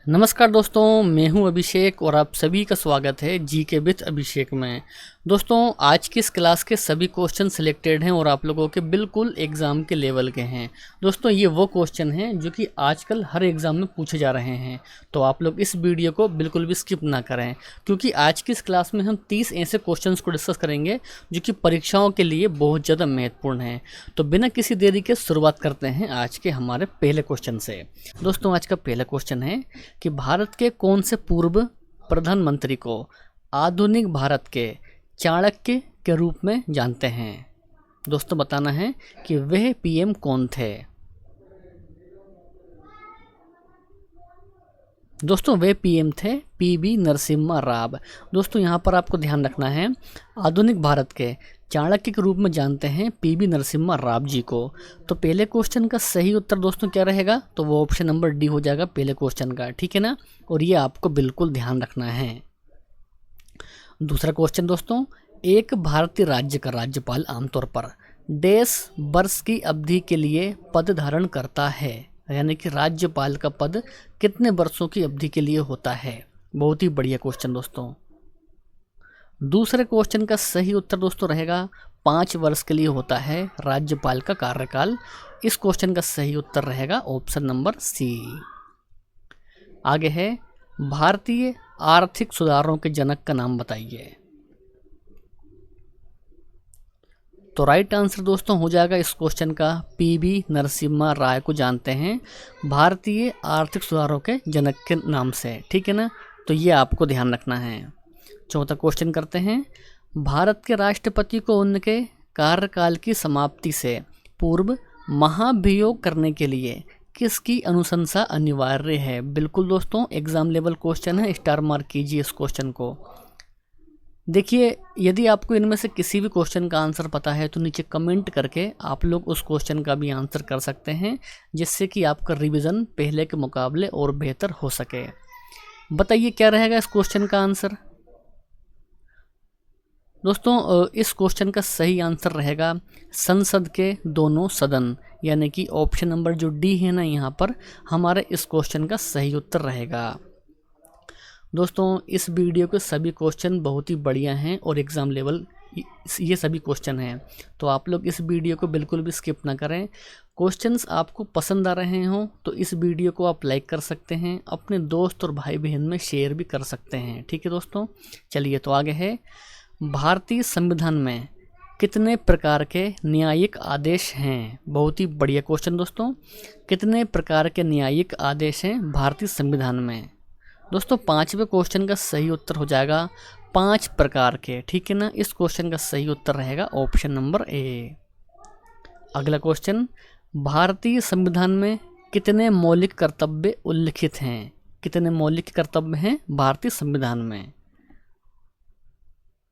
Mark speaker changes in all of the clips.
Speaker 1: नमस्कार दोस्तों, मैं हूं अभिषेक और आप सभी का स्वागत है जीके विद अभिषेक में। दोस्तों, आज की इस क्लास के सभी क्वेश्चन सिलेक्टेड हैं और आप लोगों के बिल्कुल एग्ज़ाम के लेवल के हैं। दोस्तों, ये वो क्वेश्चन हैं जो कि आजकल हर एग्ज़ाम में पूछे जा रहे हैं, तो आप लोग इस वीडियो को बिल्कुल भी स्किप ना करें, क्योंकि आज की इस क्लास में हम 30 ऐसे क्वेश्चन को डिस्कस करेंगे जो कि परीक्षाओं के लिए बहुत ज़्यादा महत्वपूर्ण हैं। तो बिना किसी देरी के शुरुआत करते हैं आज के हमारे पहले क्वेश्चन से। दोस्तों, आज का पहला क्वेश्चन है कि भारत के कौन से पूर्व प्रधानमंत्री को आधुनिक भारत के चाणक्य के रूप में जानते हैं। दोस्तों, बताना है कि वह पीएम कौन थे। दोस्तों, वे पीएम थे पीवी नरसिम्हा राव। दोस्तों, यहाँ पर आपको ध्यान रखना है, आधुनिक भारत के चाणक्य के रूप में जानते हैं पीवी नरसिम्हा राव जी को। तो पहले क्वेश्चन का सही उत्तर दोस्तों क्या रहेगा, तो वो ऑप्शन नंबर डी हो जाएगा पहले क्वेश्चन का, ठीक है ना। और ये आपको बिल्कुल ध्यान रखना है। दूसरा क्वेश्चन दोस्तों, एक भारतीय राज्य का राज्यपाल आमतौर पर देश वर्ष की अवधि के लिए पद धारण करता है, यानी कि राज्यपाल का पद कितने वर्षों की अवधि के लिए होता है। बहुत ही बढ़िया क्वेश्चन दोस्तों। दूसरे क्वेश्चन का सही उत्तर दोस्तों रहेगा 5 वर्ष के लिए होता है राज्यपाल का कार्यकाल। इस क्वेश्चन का सही उत्तर रहेगा ऑप्शन नंबर सी। आगे है, भारतीय आर्थिक सुधारों के जनक का नाम बताइए। तो राइट आंसर दोस्तों हो जाएगा इस क्वेश्चन का पीवी नरसिम्हा राव को जानते हैं भारतीय आर्थिक सुधारों के जनक के नाम से, ठीक है ना। तो ये आपको ध्यान रखना है। चौथा क्वेश्चन करते हैं, भारत के राष्ट्रपति को उनके कार्यकाल की समाप्ति से पूर्व महाभियोग करने के लिए किसकी अनुशंसा अनिवार्य है। बिल्कुल दोस्तों, एग्जाम लेवल क्वेश्चन है, स्टार मार्क कीजिए इस क्वेश्चन को। देखिए, यदि आपको इनमें से किसी भी क्वेश्चन का आंसर पता है तो नीचे कमेंट करके आप लोग उस क्वेश्चन का भी आंसर कर सकते हैं, जिससे कि आपका रिवीजन पहले के मुकाबले और बेहतर हो सके। बताइए क्या रहेगा इस क्वेश्चन का आंसर। दोस्तों, इस क्वेश्चन का सही आंसर रहेगा संसद के दोनों सदन, यानी कि ऑप्शन नंबर जो डी है ना यहाँ पर, हमारे इस क्वेश्चन का सही उत्तर रहेगा। दोस्तों, इस वीडियो के सभी क्वेश्चन बहुत ही बढ़िया हैं और एग्ज़ाम लेवल ये सभी क्वेश्चन हैं, तो आप लोग इस वीडियो को बिल्कुल भी स्किप ना करें। क्वेश्चंस आपको पसंद आ रहे हों तो इस वीडियो को आप लाइक कर सकते हैं, अपने दोस्त और भाई बहन में शेयर भी कर सकते हैं, ठीक है दोस्तों। चलिए तो आगे है, भारतीय संविधान में कितने प्रकार के न्यायिक आदेश हैं। बहुत ही बढ़िया क्वेश्चन दोस्तों। कितने प्रकार के न्यायिक आदेश हैं भारतीय संविधान में। दोस्तों, 5वें क्वेश्चन का सही उत्तर हो जाएगा 5 प्रकार के, ठीक है ना। इस क्वेश्चन का सही उत्तर रहेगा ऑप्शन नंबर ए। अगला क्वेश्चन, भारतीय संविधान में कितने मौलिक कर्तव्य उल्लिखित हैं। कितने मौलिक कर्तव्य हैं भारतीय संविधान में।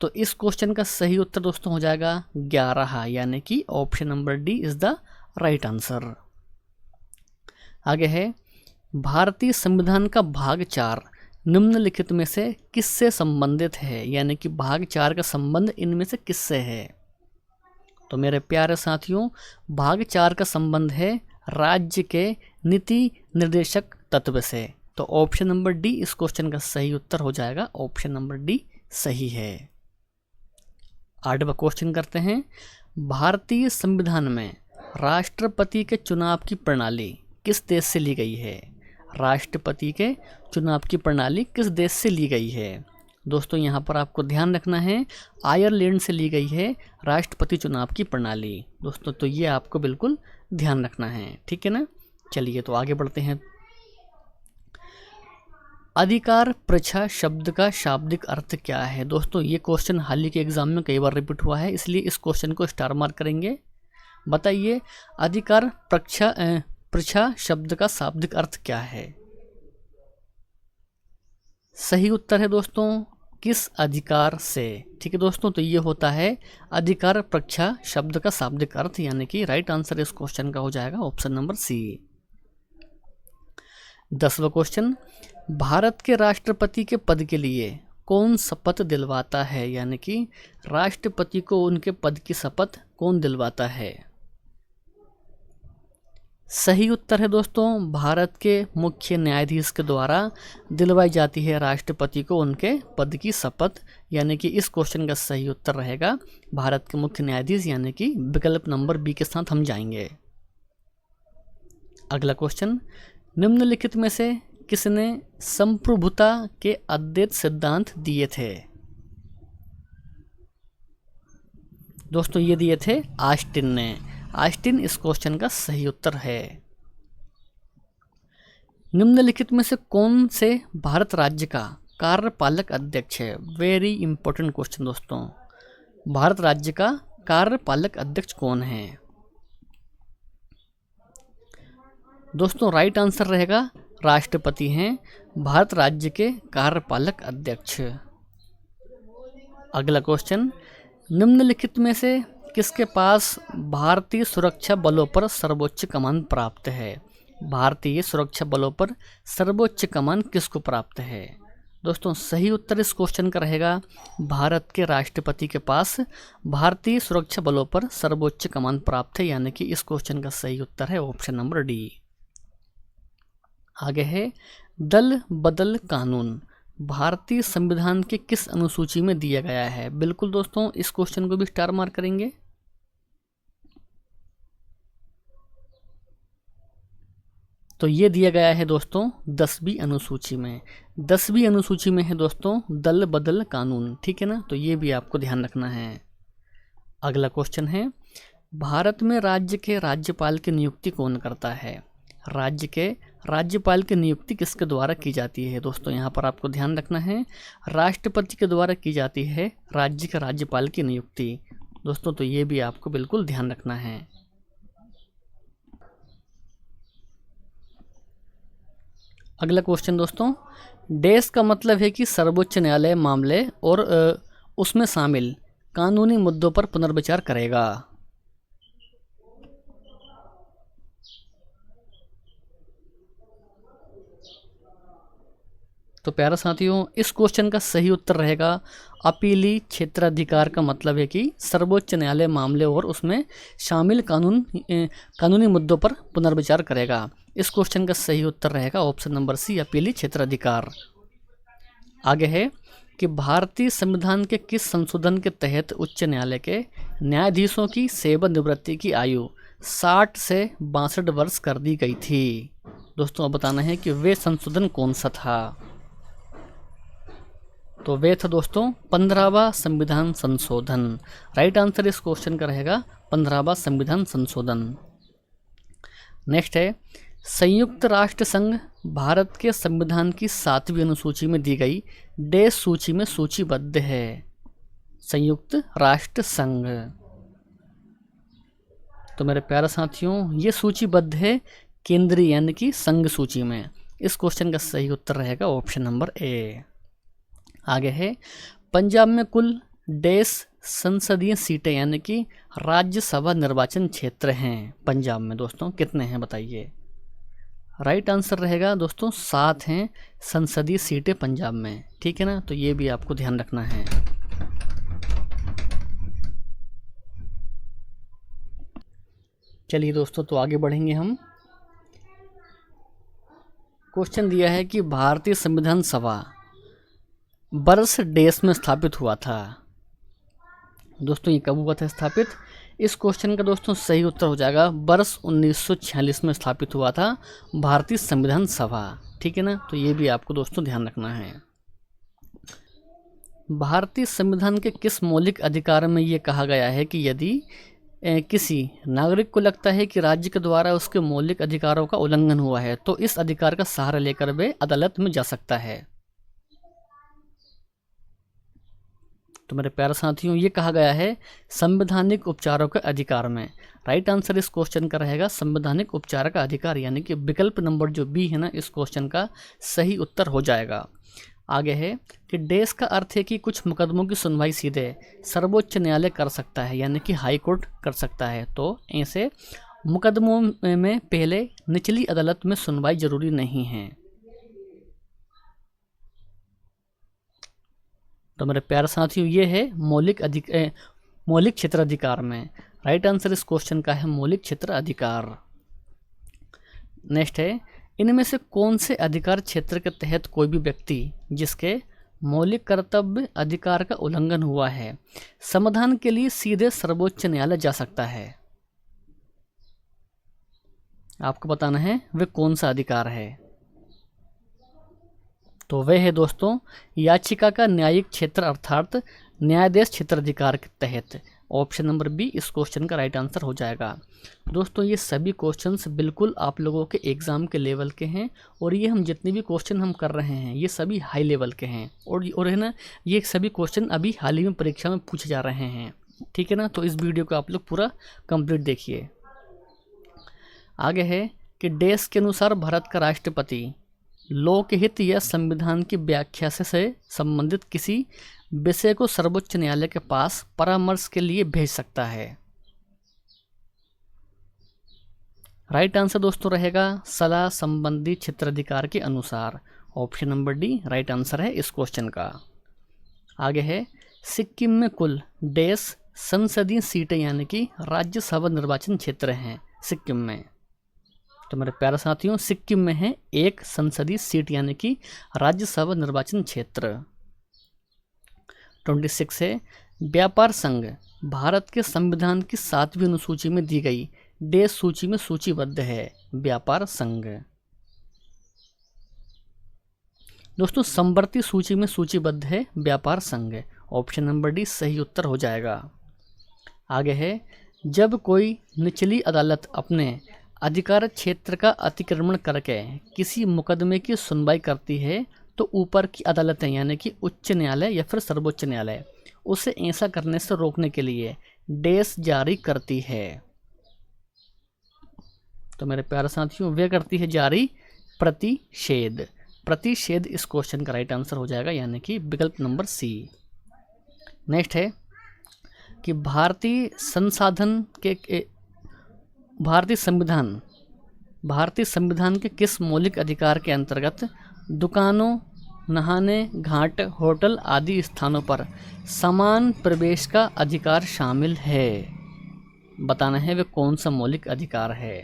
Speaker 1: तो इस क्वेश्चन का सही उत्तर दोस्तों हो जाएगा 11, यानी कि option number D is the right answer. आगे है, भारतीय संविधान का भाग 4 निम्नलिखित में से किससे संबंधित है, यानी कि भाग 4 का संबंध इनमें से किससे है। तो मेरे प्यारे साथियों, भाग 4 का संबंध है राज्य के नीति निर्देशक तत्व से। तो ऑप्शन नंबर डी इस क्वेश्चन का सही उत्तर हो जाएगा, ऑप्शन नंबर डी सही है। 8वां क्वेश्चन करते हैं, भारतीय संविधान में राष्ट्रपति के चुनाव की प्रणाली किस देश से ली गई है। राष्ट्रपति के चुनाव की प्रणाली किस देश से ली गई है। दोस्तों, यहाँ पर आपको ध्यान रखना है, आयरलैंड से ली गई है राष्ट्रपति चुनाव की प्रणाली। दोस्तों, तो ये आपको बिल्कुल ध्यान रखना है, ठीक है ना। चलिए तो आगे बढ़ते हैं। अधिकार परीक्षा शब्द का शाब्दिक अर्थ क्या है। दोस्तों, ये क्वेश्चन हाल ही के एग्जाम में कई बार रिपीट हुआ है, इसलिए इस क्वेश्चन को स्टार मार्क करेंगे। बताइए, अधिकार परीक्षा शब्द का शाब्दिक अर्थ क्या है। सही उत्तर है दोस्तों, किस अधिकार से, ठीक है दोस्तों। तो ये होता है अधिकार परीक्षा शब्द का शाब्दिक अर्थ, यानी कि राइट आंसर इस क्वेश्चन का हो जाएगा ऑप्शन नंबर सी। 10वां क्वेश्चन, भारत के राष्ट्रपति के पद के लिए कौन शपथ दिलवाता है, यानी कि राष्ट्रपति को उनके पद की शपथ कौन दिलवाता है। सही उत्तर है दोस्तों भारत के मुख्य न्यायाधीश के द्वारा दिलवाई जाती है राष्ट्रपति को उनके पद की शपथ, यानी कि इस क्वेश्चन का सही उत्तर रहेगा भारत के मुख्य न्यायाधीश, यानी कि विकल्प नंबर बी के साथ हम जाएंगे। अगला क्वेश्चन, निम्नलिखित में से किसने संप्रभुता के अद्वैत सिद्धांत दिए थे? दोस्तों ये दिए थे ऑस्टिन ने। ऑस्टिन इस क्वेश्चन का सही उत्तर है। निम्नलिखित में से कौन से भारत राज्य का कार्यपालक अध्यक्ष है? वेरी इंपॉर्टेंट क्वेश्चन दोस्तों। भारत राज्य का कार्यपालक अध्यक्ष कौन है? दोस्तों राइट आंसर रहेगा राष्ट्रपति हैं भारत राज्य के कार्यपालक अध्यक्ष। अगला क्वेश्चन, निम्नलिखित में से किसके पास भारतीय सुरक्षा बलों पर सर्वोच्च कमान प्राप्त है? भारतीय सुरक्षा बलों पर सर्वोच्च कमान किसको प्राप्त है? दोस्तों सही उत्तर इस क्वेश्चन का रहेगा भारत के राष्ट्रपति के पास भारतीय सुरक्षा बलों पर सर्वोच्च कमान प्राप्त है, यानी कि इस क्वेश्चन का सही उत्तर है ऑप्शन नंबर डी। आगे है दल बदल कानून भारतीय संविधान के किस अनुसूची में दिया गया है? बिल्कुल दोस्तों इस क्वेश्चन को भी स्टार मार्क करेंगे। तो ये दिया गया है दोस्तों 10वीं अनुसूची में। 10वीं अनुसूची में है दोस्तों दल बदल कानून, ठीक है ना, तो ये भी आपको ध्यान रखना है। अगला क्वेश्चन है भारत में राज्य के राज्यपाल की नियुक्ति कौन करता है? राज्य के राज्यपाल की नियुक्ति किसके द्वारा की जाती है? दोस्तों यहाँ पर आपको ध्यान रखना है राष्ट्रपति के द्वारा की जाती है राज्य के राज्यपाल की नियुक्ति। दोस्तों तो ये भी आपको बिल्कुल ध्यान रखना है। अगला क्वेश्चन दोस्तों, डैश का मतलब है कि सर्वोच्च न्यायालय मामले और उसमें शामिल कानूनी मुद्दों पर पुनर्विचार करेगा। तो प्यारे साथियों इस क्वेश्चन का सही उत्तर रहेगा अपीली क्षेत्राधिकार का मतलब है कि सर्वोच्च न्यायालय मामले और उसमें शामिल कानूनी मुद्दों पर पुनर्विचार करेगा। इस क्वेश्चन का सही उत्तर रहेगा ऑप्शन नंबर सी अपीली क्षेत्राधिकार। आगे है कि भारतीय संविधान के किस संशोधन के तहत उच्च न्यायालय के न्यायाधीशों की सेवानिवृत्ति की आयु 60 से 62 वर्ष कर दी गई थी? दोस्तों अब बताना है कि वे संशोधन कौन सा था। तो वे था दोस्तों 15वां संविधान संशोधन। राइट आंसर इस क्वेश्चन का रहेगा 15वां संविधान संशोधन। नेक्स्ट है संयुक्त राष्ट्र संघ भारत के संविधान की 7वीं अनुसूची में दी गई डैश सूची में सूचीबद्ध है? संयुक्त राष्ट्र संघ। तो मेरे प्यारे साथियों ये सूचीबद्ध है केंद्रीय यानी कि संघ सूची में। इस क्वेश्चन का सही उत्तर रहेगा ऑप्शन नंबर ए। आगे है पंजाब में कुल डैश संसदीय सीटें यानी कि राज्यसभा निर्वाचन क्षेत्र हैं पंजाब में? दोस्तों कितने हैं बताइए। राइट आंसर रहेगा दोस्तों 7 हैं संसदीय सीटें पंजाब में, ठीक है ना, तो ये भी आपको ध्यान रखना है। चलिए दोस्तों तो आगे बढ़ेंगे हम। क्वेश्चन दिया है कि भारतीय संविधान सभा वर्ष डैश में स्थापित हुआ था? दोस्तों ये कब हुआ था स्थापित? इस क्वेश्चन का दोस्तों सही उत्तर हो जाएगा वर्ष 1946 में स्थापित हुआ था भारतीय संविधान सभा, ठीक है ना, तो ये भी आपको दोस्तों ध्यान रखना है। भारतीय संविधान के किस मौलिक अधिकार में ये कहा गया है कि यदि किसी नागरिक को लगता है कि राज्य के द्वारा उसके मौलिक अधिकारों का उल्लंघन हुआ है तो इस अधिकार का सहारा लेकर वे अदालत में जा सकता है? तो मेरे प्यारे साथियों ये कहा गया है संवैधानिक उपचारों के अधिकार में। राइट आंसर इस क्वेश्चन का रहेगा संवैधानिक उपचार का अधिकार, यानी कि विकल्प नंबर जो बी है ना इस क्वेश्चन का सही उत्तर हो जाएगा। आगे है कि डैश का अर्थ है कि कुछ मुकदमों की सुनवाई सीधे सर्वोच्च न्यायालय कर सकता है, यानी कि हाई कोर्ट कर सकता है। तो ऐसे मुकदमों में पहले निचली अदालत में सुनवाई जरूरी नहीं है। तो मेरे प्यारे साथियों ये है मौलिक क्षेत्राधिकार में। राइट आंसर इस क्वेश्चन का है मौलिक क्षेत्र अधिकार। नेक्स्ट है, इनमें से कौन से अधिकार क्षेत्र के तहत कोई भी व्यक्ति जिसके मौलिक कर्तव्य अधिकार का उल्लंघन हुआ है, समाधान के लिए सीधे सर्वोच्च न्यायालय जा सकता है? आपको बताना है वह कौन सा अधिकार है। तो वह है दोस्तों याचिका का न्यायिक क्षेत्र अर्थात न्यायाधीश क्षेत्राधिकार के तहत। ऑप्शन नंबर बी इस क्वेश्चन का राइट आंसर हो जाएगा। दोस्तों ये सभी क्वेश्चंस बिल्कुल आप लोगों के एग्ज़ाम के लेवल के हैं और ये हम जितने भी क्वेश्चन हम कर रहे हैं ये सभी हाई लेवल के हैं और है ना, ये सभी क्वेश्चन अभी हाल ही में परीक्षा में पूछे जा रहे हैं। ठीक है ना, तो इस वीडियो को आप लोग पूरा कंप्लीट देखिए। आगे है कि देश के अनुसार भारत का राष्ट्रपति लोकहित या संविधान की व्याख्या से संबंधित किसी विषय को सर्वोच्च न्यायालय के पास परामर्श के लिए भेज सकता है। राइट आंसर दोस्तों रहेगा सलाह संबंधी क्षेत्राधिकार के अनुसार। Option number D right answer है इस क्वेश्चन का। आगे है, सिक्किम में कुल देश संसदीय सीटें यानी कि राज्यसभा निर्वाचन क्षेत्र हैं सिक्किम में। तो मेरे प्यारे साथियों, सिक्किम में है एक संसदीय सीट यानी कि राज्यसभा निर्वाचन क्षेत्र। 26 है, व्यापार संघ भारत के संविधान की 7वीं अनुसूची में दी गई देश सूची में सूचीबद्ध है। व्यापार संघ दोस्तों संवर्ती सूची में सूचीबद्ध है व्यापार संघ। ऑप्शन नंबर डी सही उत्तर हो जाएगा। आगे है, जब कोई निचली अदालत अपने अधिकार क्षेत्र का अतिक्रमण करके किसी मुकदमे की सुनवाई करती है तो ऊपर की अदालतें यानी कि उच्च न्यायालय या फिर सर्वोच्च न्यायालय उसे ऐसा करने से रोकने के लिए देश जारी करती है। तो मेरे प्यारे साथियों वे करती है जारी प्रतिषेध। प्रतिषेध इस क्वेश्चन का राइट आंसर हो जाएगा यानी कि विकल्प नंबर सी। नेक्स्ट है कि भारतीय संविधान के किस मौलिक अधिकार के अंतर्गत दुकानों, नहाने घाट, होटल आदि स्थानों पर समान प्रवेश का अधिकार शामिल है? बताना है वे कौन सा मौलिक अधिकार है।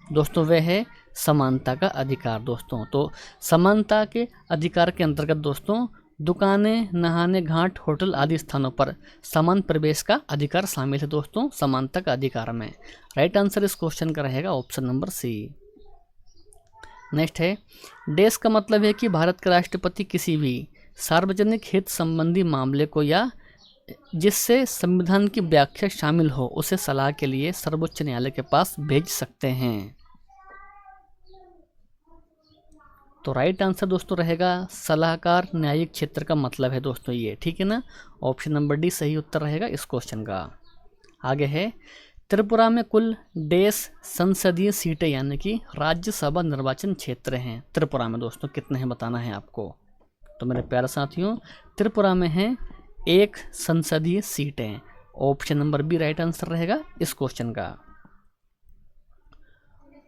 Speaker 1: दोस्तों वह है समानता का अधिकार। दोस्तों तो समानता के अधिकार के अंतर्गत दोस्तों दुकानें, नहाने घाट, होटल आदि स्थानों पर समान प्रवेश का अधिकार शामिल है दोस्तों समानता का अधिकार में। राइट आंसर इस क्वेश्चन का रहेगा ऑप्शन नंबर सी। नेक्स्ट है, देश का मतलब है कि भारत का राष्ट्रपति किसी भी सार्वजनिक हित संबंधी मामले को या जिससे संविधान की व्याख्या शामिल हो उसे सलाह के लिए सर्वोच्च न्यायालय के पास भेज सकते हैं। तो राइट आंसर दोस्तों रहेगा सलाहकार न्यायिक क्षेत्र का मतलब है दोस्तों ये। ठीक है ना, ऑप्शन नंबर डी सही उत्तर रहेगा इस क्वेश्चन का। आगे है, त्रिपुरा में कुल देश संसदीय सीटें यानी कि राज्यसभा निर्वाचन क्षेत्र हैं। त्रिपुरा में दोस्तों कितने हैं बताना है आपको। तो मेरे प्यारे साथियों त्रिपुरा में है एक संसदीय सीटें। Option number B right answer रहेगा इस क्वेश्चन का।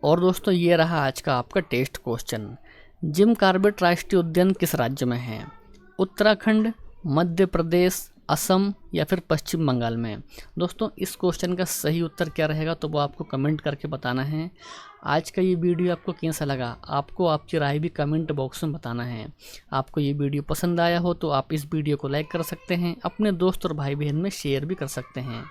Speaker 1: और दोस्तों ये रहा आज का आपका टेस्ट क्वेश्चन। जिम कॉर्बेट राष्ट्रीय उद्यान किस राज्य में है? उत्तराखंड, मध्य प्रदेश, असम या फिर पश्चिम बंगाल में? दोस्तों इस क्वेश्चन का सही उत्तर क्या रहेगा तो वो आपको कमेंट करके बताना है। आज का ये वीडियो आपको कैसा लगा आपको आपकी राय भी कमेंट बॉक्स में बताना है। आपको ये वीडियो पसंद आया हो तो आप इस वीडियो को लाइक कर सकते हैं, अपने दोस्त और भाई बहन में शेयर भी कर सकते हैं।